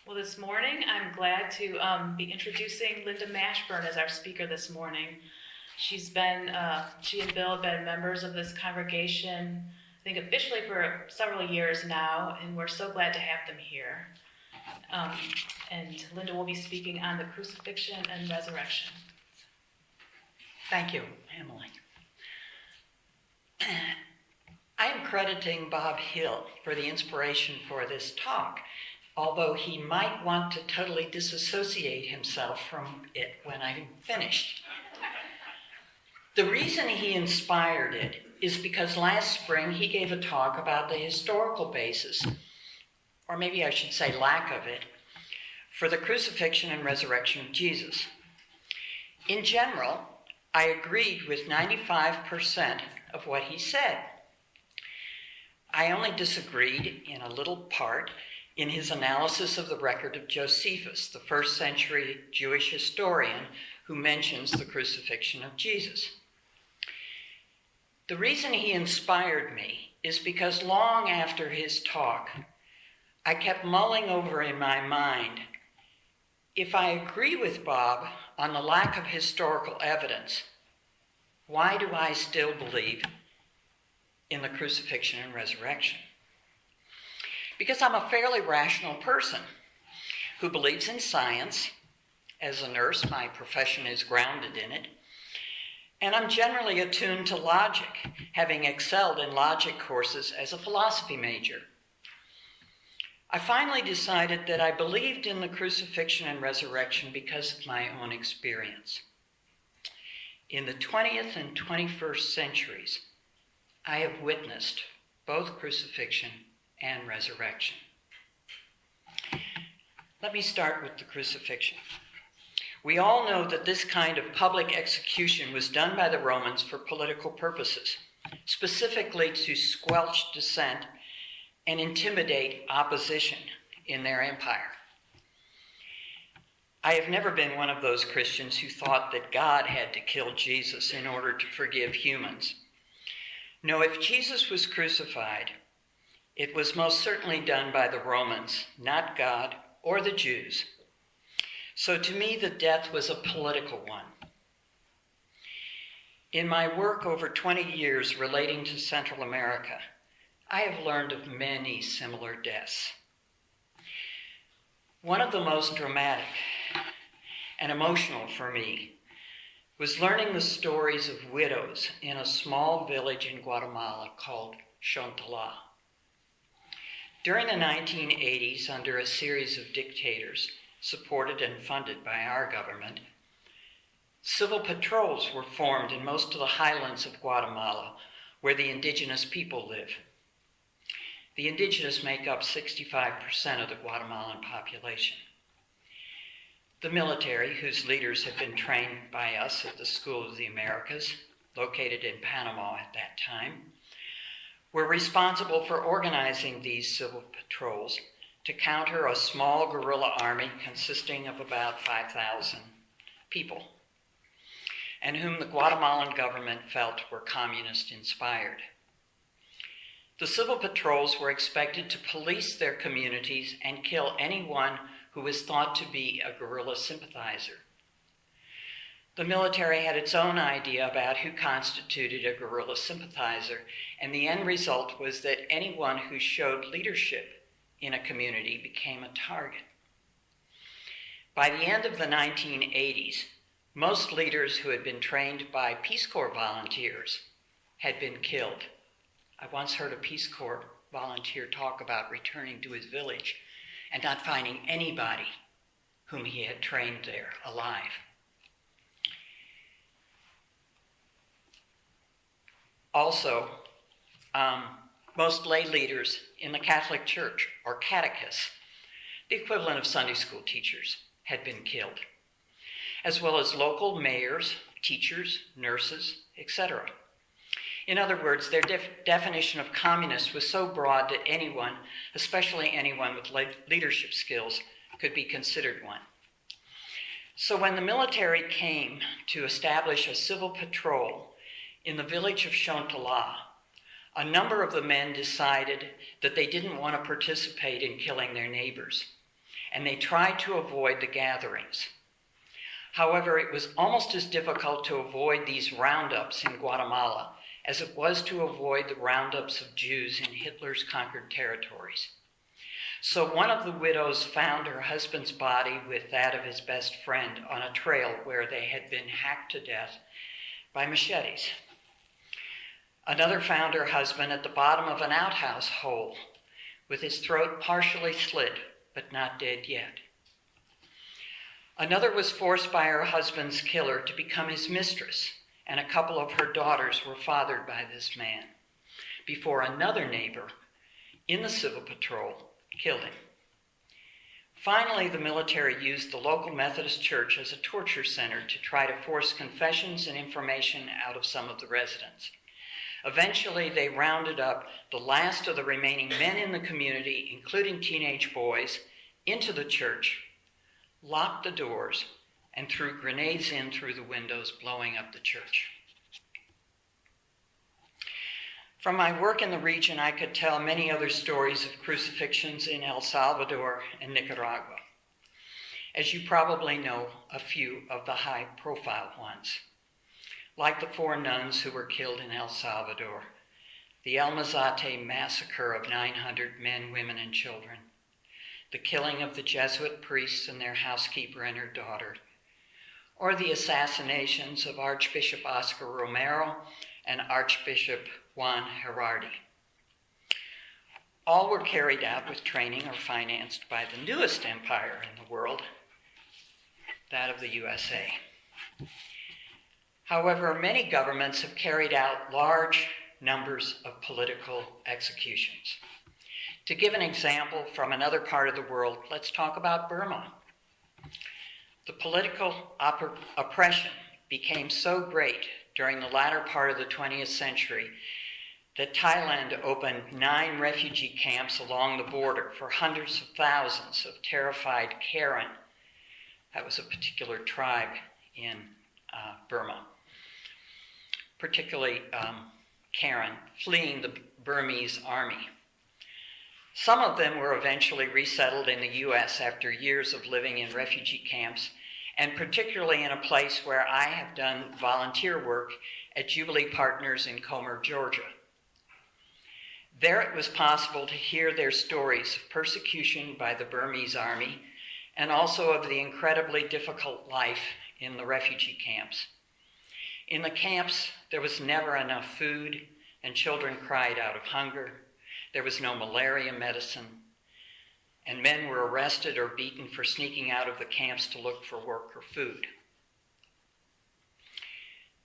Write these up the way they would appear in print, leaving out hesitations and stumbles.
Well, this morning I'm glad to be introducing Linda Mashburn as our speaker this morning. She and Bill have been members of this congregation, I think officially for several years now, and we're so glad to have them here. And Linda will be speaking on the crucifixion and resurrection. Thank you, Emily. I am crediting Bob Hill for the inspiration for this talk, although he might want to totally disassociate himself from it when I'm finished. The reason he inspired it is because last spring he gave a talk about the historical basis, or maybe I should say lack of it, for the crucifixion and resurrection of Jesus. In general, I agreed with 95% of what he said. I only disagreed in a little part in his analysis of the record of Josephus, the first century Jewish historian who mentions the crucifixion of Jesus. The reason he inspired me is because long after his talk, I kept mulling over in my mind, if I agree with Bob on the lack of historical evidence, why do I still believe in the crucifixion and resurrection? Because I'm a fairly rational person who believes in science. As a nurse, my profession is grounded in it. And I'm generally attuned to logic, having excelled in logic courses as a philosophy major. I finally decided that I believed in the crucifixion and resurrection because of my own experience. In the 20th and 21st centuries, I have witnessed both crucifixion and resurrection. Let me start with the crucifixion. We all know that this kind of public execution was done by the Romans for political purposes, specifically to squelch dissent and intimidate opposition in their empire. I have never been one of those Christians who thought that God had to kill Jesus in order to forgive humans. No, if Jesus was crucified, it was most certainly done by the Romans, not God or the Jews. So to me, the death was a political one. In my work over 20 years relating to Central America, I have learned of many similar deaths. One of the most dramatic and emotional for me was learning the stories of widows in a small village in Guatemala called Xontala. During the 1980s, under a series of dictators, supported and funded by our government, civil patrols were formed in most of the highlands of Guatemala, where the indigenous people live. The indigenous make up 65% of the Guatemalan population. The military, whose leaders had been trained by us at the School of the Americas, located in Panama at that time, were responsible for organizing these civil patrols to counter a small guerrilla army consisting of about 5,000 people, and whom the Guatemalan government felt were communist-inspired. The civil patrols were expected to police their communities and kill anyone who was thought to be a guerrilla sympathizer. The military had its own idea about who constituted a guerrilla sympathizer, and the end result was that anyone who showed leadership in a community became a target. By the end of the 1980s, most leaders who had been trained by Peace Corps volunteers had been killed. I once heard a Peace Corps volunteer talk about returning to his village and not finding anybody whom he had trained there alive. Also, most lay leaders in the Catholic Church, or catechists, the equivalent of Sunday school teachers, had been killed, as well as local mayors, teachers, nurses, etc. In other words, their definition of communist was so broad that anyone, especially anyone with leadership skills, could be considered one. So when the military came to establish a civil patrol in the village of Xontala, a number of the men decided that they didn't want to participate in killing their neighbors, and they tried to avoid the gatherings. However, it was almost as difficult to avoid these roundups in Guatemala as it was to avoid the roundups of Jews in Hitler's conquered territories. So one of the widows found her husband's body with that of his best friend on a trail where they had been hacked to death by machetes. Another found her husband at the bottom of an outhouse hole with his throat partially slit, but not dead yet. Another was forced by her husband's killer to become his mistress, and a couple of her daughters were fathered by this man, before another neighbor in the civil patrol killed him. Finally, the military used the local Methodist church as a torture center to try to force confessions and information out of some of the residents. Eventually, they rounded up the last of the remaining men in the community, including teenage boys, into the church, locked the doors, and threw grenades in through the windows, blowing up the church. From my work in the region, I could tell many other stories of crucifixions in El Salvador and Nicaragua. As you probably know, a few of the high-profile ones, like the 4 nuns who were killed in El Salvador, the El Mazate massacre of 900 men, women, and children, the killing of the Jesuit priests and their housekeeper and her daughter, or the assassinations of Archbishop Oscar Romero and Archbishop Juan Gerardi. All were carried out with training or financed by the newest empire in the world, that of the USA. However, many governments have carried out large numbers of political executions. To give an example from another part of the world, let's talk about Burma. The political oppression became so great during the latter part of the 20th century that Thailand opened 9 refugee camps along the border for hundreds of thousands of terrified Karen. That was a particular tribe in Burma. Particularly Karen, fleeing the Burmese army. Some of them were eventually resettled in the U.S. after years of living in refugee camps, and particularly in a place where I have done volunteer work at Jubilee Partners in Comer, Georgia. There it was possible to hear their stories of persecution by the Burmese army and also of the incredibly difficult life in the refugee camps. In the camps, there was never enough food, and children cried out of hunger. There was no malaria medicine, and men were arrested or beaten for sneaking out of the camps to look for work or food.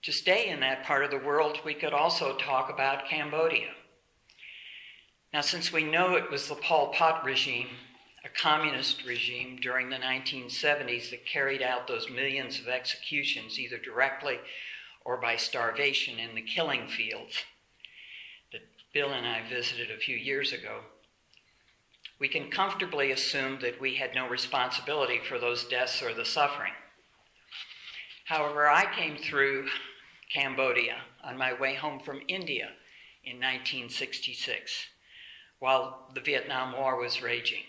To stay in that part of the world, we could also talk about Cambodia. Now, since we know it was the Pol Pot regime, a communist regime during the 1970s that carried out those millions of executions, either directly or by starvation in the killing fields that Bill and I visited a few years ago, we can comfortably assume that we had no responsibility for those deaths or the suffering. However, I came through Cambodia on my way home from India in 1966, while the Vietnam War was raging.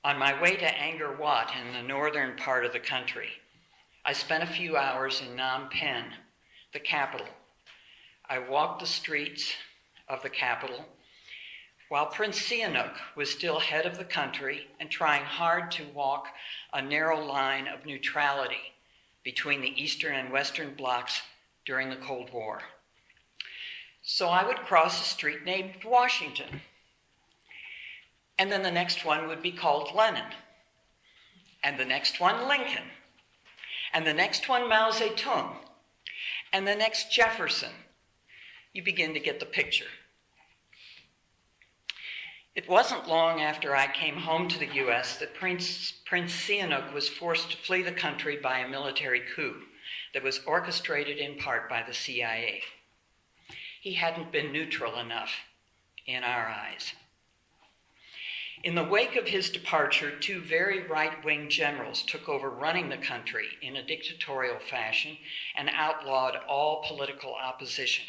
On my way to Angkor Wat in the northern part of the country, I spent a few hours in Phnom Penh, the capital. I walked the streets of the capital while Prince Sihanouk was still head of the country and trying hard to walk a narrow line of neutrality between the Eastern and Western blocs during the Cold War. So I would cross a street named Washington, and then the next one would be called Lenin, and the next one Lincoln, and the next one Mao Zedong, and the next Jefferson. You begin to get the picture. It wasn't long after I came home to the U.S. that Prince Sihanouk was forced to flee the country by a military coup that was orchestrated in part by the CIA. He hadn't been neutral enough in our eyes. In the wake of his departure, 2 very right-wing generals took over running the country in a dictatorial fashion and outlawed all political opposition.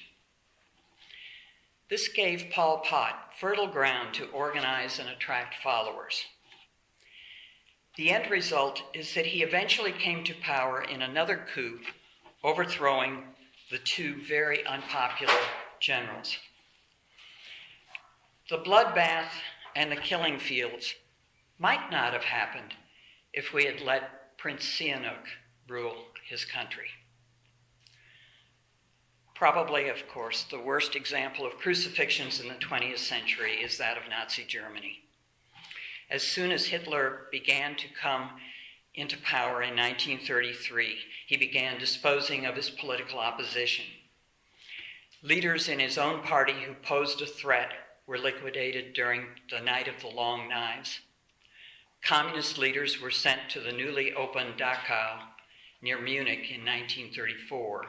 This gave Pol Pot fertile ground to organize and attract followers. The end result is that he eventually came to power in another coup, overthrowing the two very unpopular generals. The bloodbath and the killing fields might not have happened if we had let Prince Sihanouk rule his country. Probably, of course, the worst example of crucifixions in the 20th century is that of Nazi Germany. As soon as Hitler began to come into power in 1933, he began disposing of his political opposition. Leaders in his own party who posed a threat were liquidated during the Night of the Long Knives. Communist leaders were sent to the newly opened Dachau near Munich in 1934.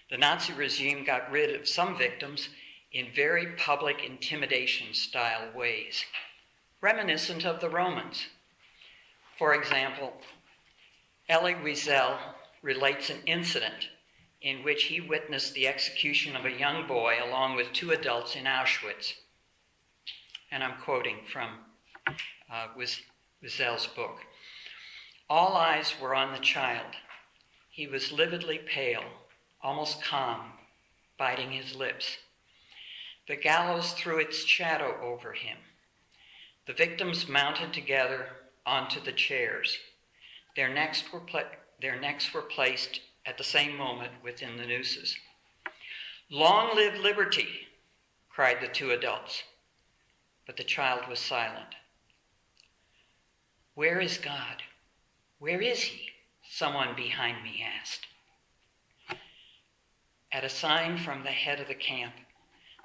The Nazi regime got rid of some victims in very public intimidation-style ways, reminiscent of the Romans. For example, Elie Wiesel relates an incident in which he witnessed the execution of a young boy along with two adults in Auschwitz. And I'm quoting from Wiesel's book. All eyes were on the child. He was lividly pale, almost calm, biting his lips. The gallows threw its shadow over him. The victims mounted together onto the chairs. Their necks were placed at the same moment within the nooses. "Long live liberty," cried the two adults. But the child was silent. "Where is God? Where is he?" someone behind me asked. At a sign from the head of the camp,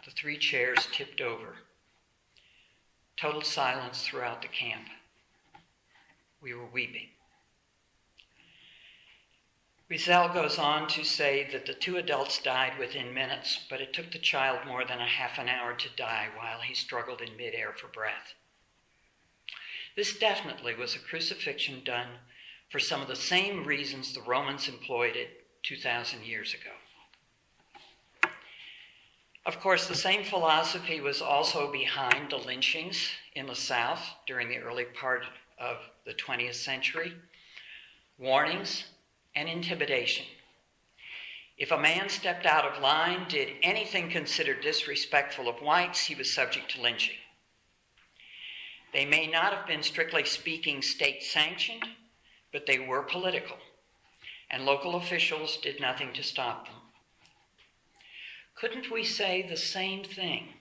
the three chairs tipped over. Total silence throughout the camp. We were weeping. Wiesel goes on to say that the two adults died within minutes, but it took the child more than a half an hour to die while he struggled in midair for breath. This definitely was a crucifixion done for some of the same reasons the Romans employed it 2,000 years ago. Of course, the same philosophy was also behind the lynchings in the South during the early part of the 20th century. Warnings and intimidation. If a man stepped out of line, did anything considered disrespectful of whites, he was subject to lynching. They may not have been, strictly speaking, state-sanctioned, but they were political, and local officials did nothing to stop them. Couldn't we say the same thing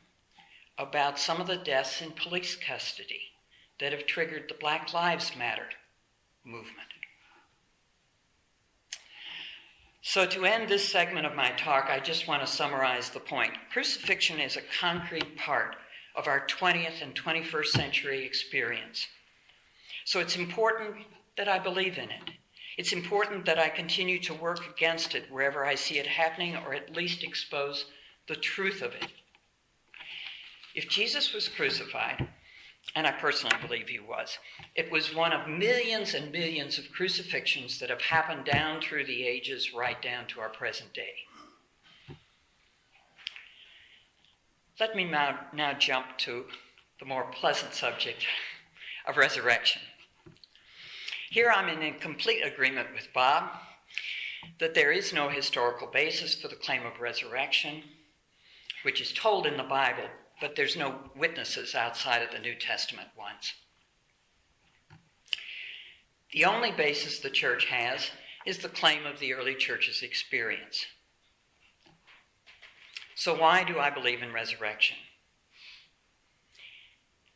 about some of the deaths in police custody that have triggered the Black Lives Matter movement? So to end this segment of my talk, I just want to summarize the point. Crucifixion is a concrete part of our 20th and 21st century experience. So it's important that I believe in it. It's important that I continue to work against it wherever I see it happening, or at least expose the truth of it. If Jesus was crucified, and I personally believe he was, it was one of millions and millions of crucifixions that have happened down through the ages, right down to our present day. Let me now jump to the more pleasant subject of resurrection. Here I'm in complete agreement with Bob that there is no historical basis for the claim of resurrection, which is told in the Bible, but there's no witnesses outside of the New Testament ones. The only basis the church has is the claim of the early church's experience. So why do I believe in resurrection?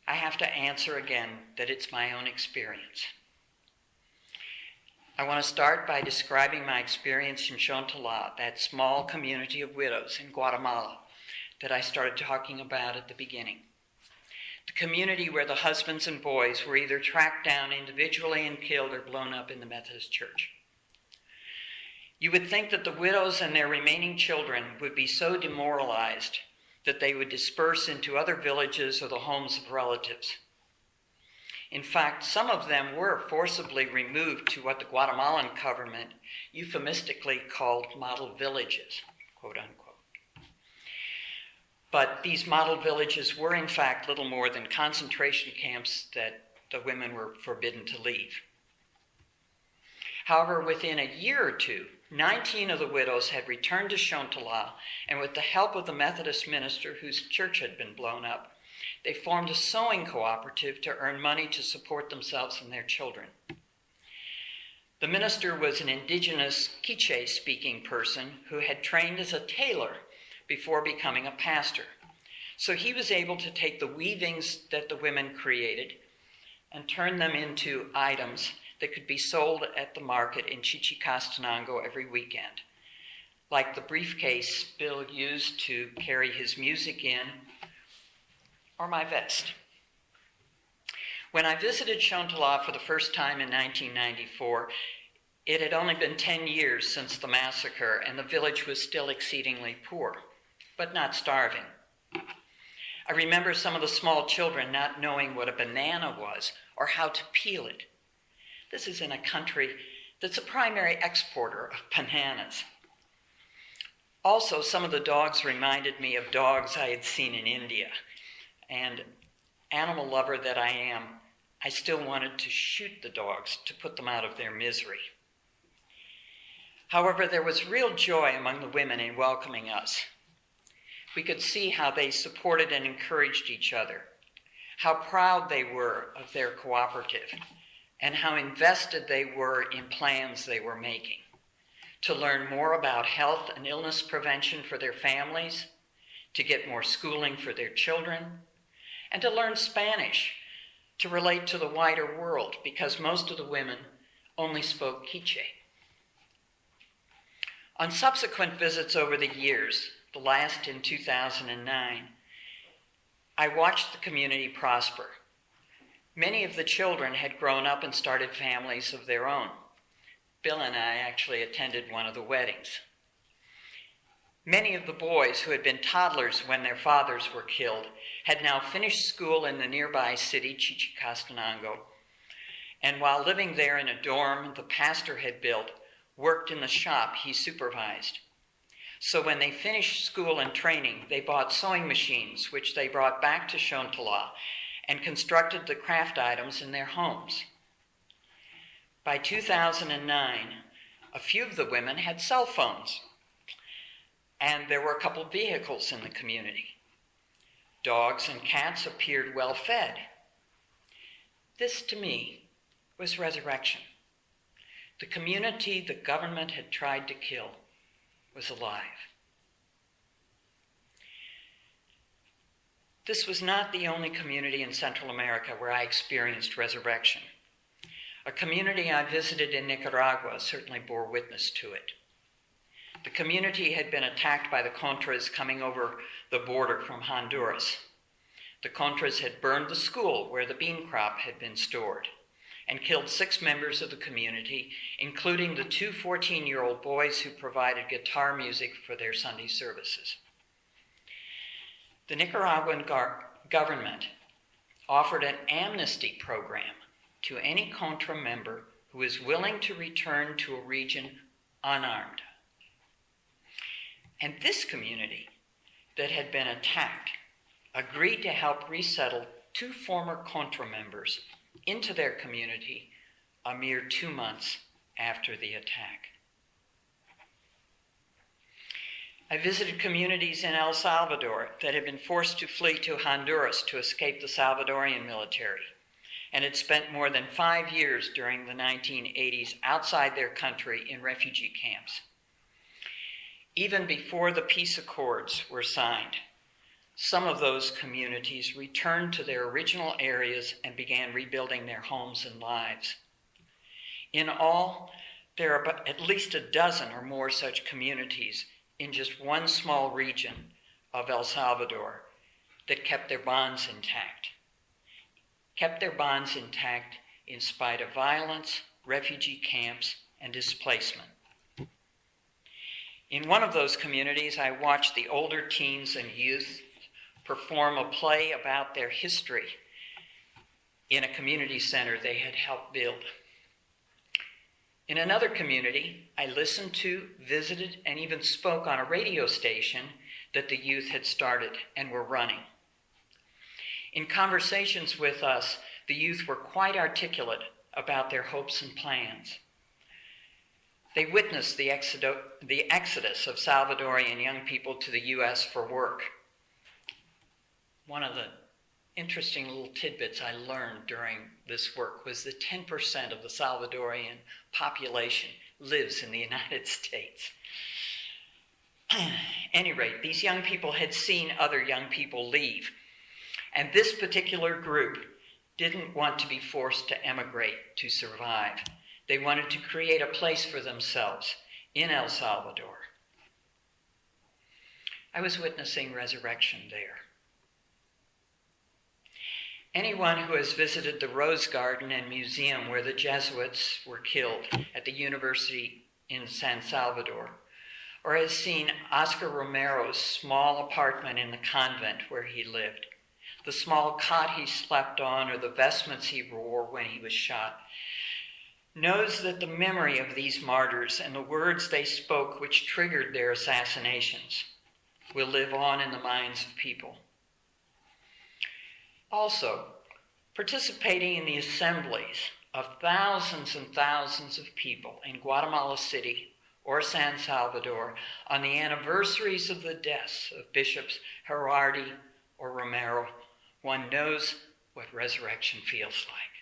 I have to answer again that it's my own experience. I want to start by describing my experience in Chontala, that small community of widows in Guatemala that I started talking about at the beginning. The community where the husbands and boys were either tracked down individually and killed or blown up in the Methodist Church. You would think that the widows and their remaining children would be so demoralized that they would disperse into other villages or the homes of relatives. In fact, some of them were forcibly removed to what the Guatemalan government euphemistically called model villages, quote unquote. But these model villages were in fact little more than concentration camps that the women were forbidden to leave. However, within a year or two, 19 of the widows had returned to Shontala, and with the help of the Methodist minister whose church had been blown up, they formed a sewing cooperative to earn money to support themselves and their children. The minister was an indigenous Quiche-speaking person who had trained as a tailor before becoming a pastor. So he was able to take the weavings that the women created and turn them into items that could be sold at the market in Chichicastenango every weekend, like the briefcase Bill used to carry his music in, or my vest. When I visited Shontala for the first time in 1994, it had only been 10 years since the massacre, and the village was still exceedingly poor, but not starving. I remember some of the small children not knowing what a banana was or how to peel it. This is in a country that's a primary exporter of bananas. Also, some of the dogs reminded me of dogs I had seen in India. And animal lover that I am, I still wanted to shoot the dogs to put them out of their misery. However, there was real joy among the women in welcoming us. We could see how they supported and encouraged each other, how proud they were of their cooperative, and how invested they were in plans they were making to learn more about health and illness prevention for their families, to get more schooling for their children, and to learn Spanish to relate to the wider world, because most of the women only spoke Quiche. On subsequent visits over the years, the last in 2009, I watched the community prosper. Many of the children had grown up and started families of their own. Bill and I actually attended one of the weddings. Many of the boys who had been toddlers when their fathers were killed had now finished school in the nearby city, Chichicastenango, and while living there in a dorm the pastor had built, worked in the shop he supervised. So when they finished school and training, they bought sewing machines, which they brought back to Shontala, and constructed the craft items in their homes. By 2009, a few of the women had cell phones, and there were a couple of vehicles in the community. Dogs and cats appeared well fed. This, to me, was resurrection. The community the government had tried to kill was alive. This was not the only community in Central America where I experienced resurrection. A community I visited in Nicaragua certainly bore witness to it. The community had been attacked by the Contras coming over the border from Honduras. The Contras had burned the school where the bean crop had been stored and killed 6 members of the community, including the 2 14-year-old boys who provided guitar music for their Sunday services. The Nicaraguan government offered an amnesty program to any Contra member who is willing to return to a region unarmed. And this community that had been attacked agreed to help resettle 2 former Contra members into their community a mere 2 months after the attack. I visited communities in El Salvador that had been forced to flee to Honduras to escape the Salvadorian military, and had spent more than 5 years during the 1980s outside their country in refugee camps. Even before the peace accords were signed, some of those communities returned to their original areas and began rebuilding their homes and lives. In all, there are at least a dozen or more such communities in just one small region of El Salvador that kept their bonds intact. Kept their bonds intact in spite of violence, refugee camps, and displacement. In one of those communities, I watched the older teens and youth perform a play about their history in a community center they had helped build. In another community, I listened to, visited, and even spoke on a radio station that the youth had started and were running. In conversations with us, the youth were quite articulate about their hopes and plans. They witnessed the exodus of Salvadorian young people to the U.S. for work. One of the interesting little tidbits I learned during this work was that 10% of the Salvadorian population lives in the United States. At any rate, these young people had seen other young people leave, and this particular group didn't want to be forced to emigrate to survive. They wanted to create a place for themselves in El Salvador. I was witnessing resurrection there. Anyone who has visited the Rose Garden and Museum where the Jesuits were killed at the university in San Salvador, or has seen Oscar Romero's small apartment in the convent where he lived, the small cot he slept on, or the vestments he wore when he was shot, knows that the memory of these martyrs and the words they spoke which triggered their assassinations will live on in the minds of people. Also, participating in the assemblies of thousands and thousands of people in Guatemala City or San Salvador on the anniversaries of the deaths of Bishops Gerardi or Romero, one knows what resurrection feels like.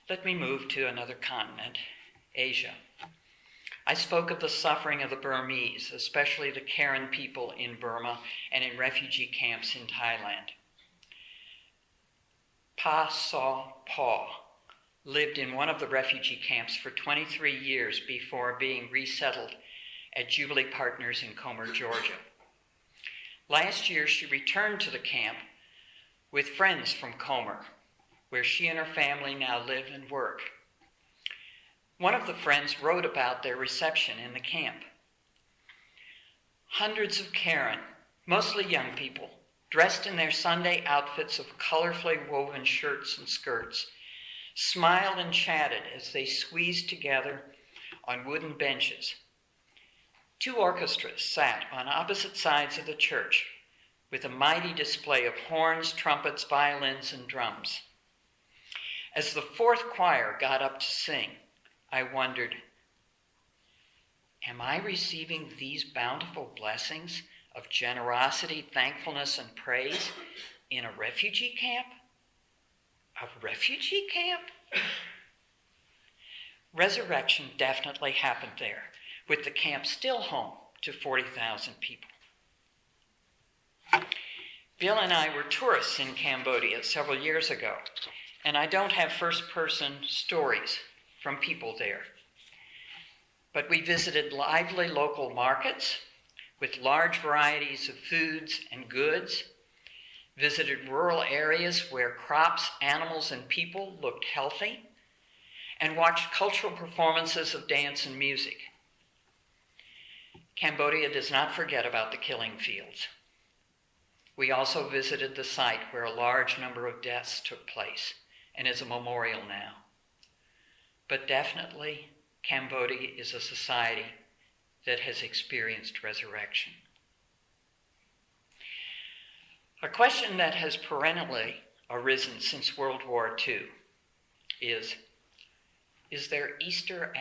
Let me move to another continent, Asia. I spoke of the suffering of the Burmese, especially the Karen people in Burma and in refugee camps in Thailand. Pa Saw Paw lived in one of the refugee camps for 23 years before being resettled at Jubilee Partners in Comer, Georgia. Last year, she returned to the camp with friends from Comer, where she and her family now live and work. One of the friends wrote about their reception in the camp. Hundreds of Karen, mostly young people, dressed in their Sunday outfits of colorfully woven shirts and skirts, smiled and chatted as they squeezed together on wooden benches. Two orchestras sat on opposite sides of the church with a mighty display of horns, trumpets, violins, and drums. As the fourth choir got up to sing, I wondered, am I receiving these bountiful blessings of generosity, thankfulness, and praise in a refugee camp? A refugee camp? Resurrection definitely happened there, with the camp still home to 40,000 people. Bill and I were tourists in Cambodia several years ago, and I don't have first-person stories from people there. But we visited lively local markets with large varieties of foods and goods, visited rural areas where crops, animals, and people looked healthy, and watched cultural performances of dance and music. Cambodia does not forget about the killing fields. We also visited the site where a large number of deaths took place and is a memorial now. But definitely, Cambodia is a society that has experienced resurrection. A question that has perennially arisen since World War II is there Easter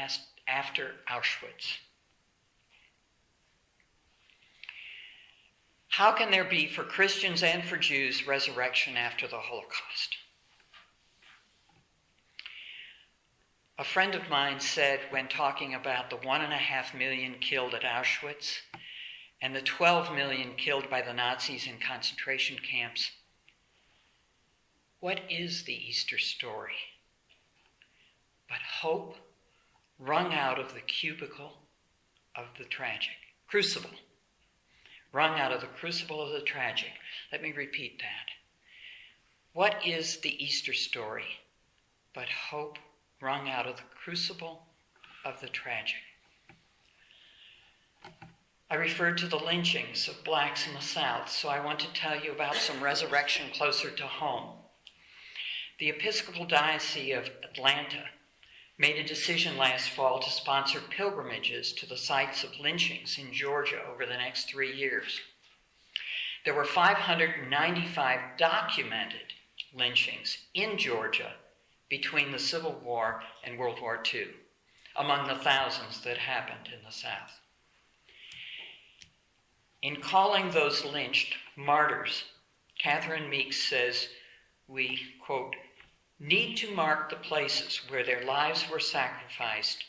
after Auschwitz? How can there be for Christians and for Jews resurrection after the Holocaust? A friend of mine said when talking about the 1.5 million killed at Auschwitz and the 12 million killed by the Nazis in concentration camps, what is the Easter story? But hope wrung out of the crucible of the crucible of the tragic. Let me repeat that. What is the Easter story but hope wrung out of the crucible of the tragic? I referred to the lynchings of blacks in the South, so I want to tell you about some resurrection closer to home. The Episcopal Diocese of Atlanta made a decision last fall to sponsor pilgrimages to the sites of lynchings in Georgia over the next 3 years. There were 595 documented lynchings in Georgia between the Civil War and World War II, among the thousands that happened in the South. In calling those lynched martyrs, Catherine Meeks says, we, quote, need to mark the places where their lives were sacrificed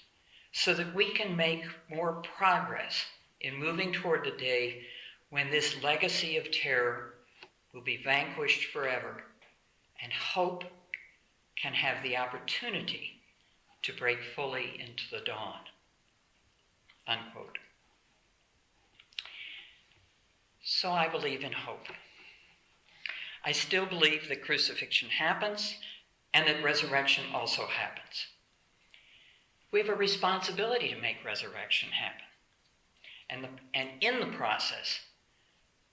so that we can make more progress in moving toward the day when this legacy of terror will be vanquished forever and hope can have the opportunity to break fully into the dawn, unquote. So I believe in hope. I still believe that crucifixion happens and that resurrection also happens. We have a responsibility to make resurrection happen. And in the process,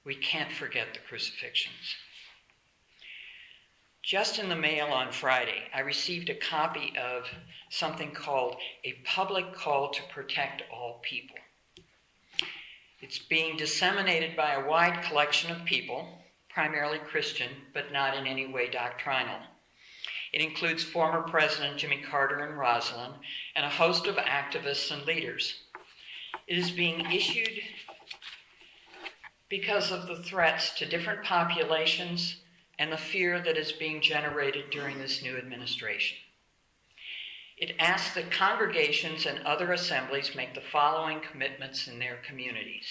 we can't forget the crucifixions. Just in the mail on Friday, I received a copy of something called A Public Call to Protect All People. It's being disseminated by a wide collection of people, primarily Christian, but not in any way doctrinal. It includes former President Jimmy Carter and Rosalynn, and a host of activists and leaders. It is being issued because of the threats to different populations and the fear that is being generated during this new administration. It asks that congregations and other assemblies make the following commitments in their communities.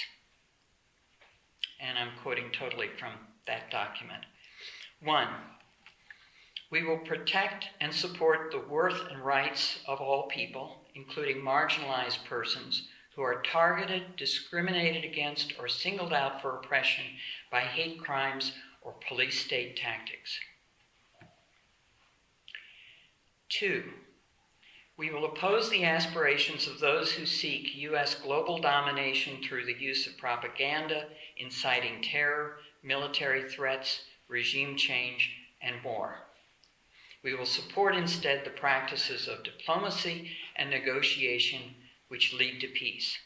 And I'm quoting totally from that document. 1, we will protect and support the worth and rights of all people, including marginalized persons who are targeted, discriminated against, or singled out for oppression by hate crimes or police state tactics. 2, we will oppose the aspirations of those who seek U.S. global domination through the use of propaganda, inciting terror, military threats, regime change, and more. We will support instead the practices of diplomacy and negotiation which lead to peace.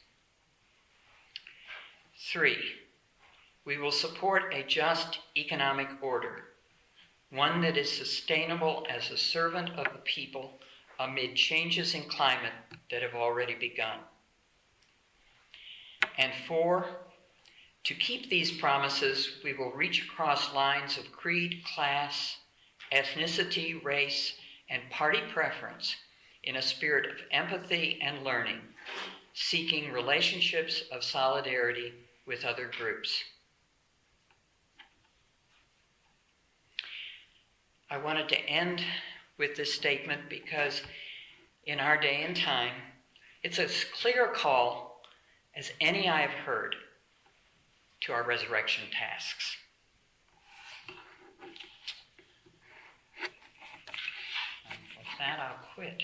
3, we will support a just economic order, one that is sustainable as a servant of the people amid changes in climate that have already begun. And 4, to keep these promises, we will reach across lines of creed, class, ethnicity, race, and party preference in a spirit of empathy and learning, seeking relationships of solidarity with other groups. I wanted to end with this statement because in our day and time, it's as clear a call as any I have heard to our resurrection tasks. And with that, I'll quit.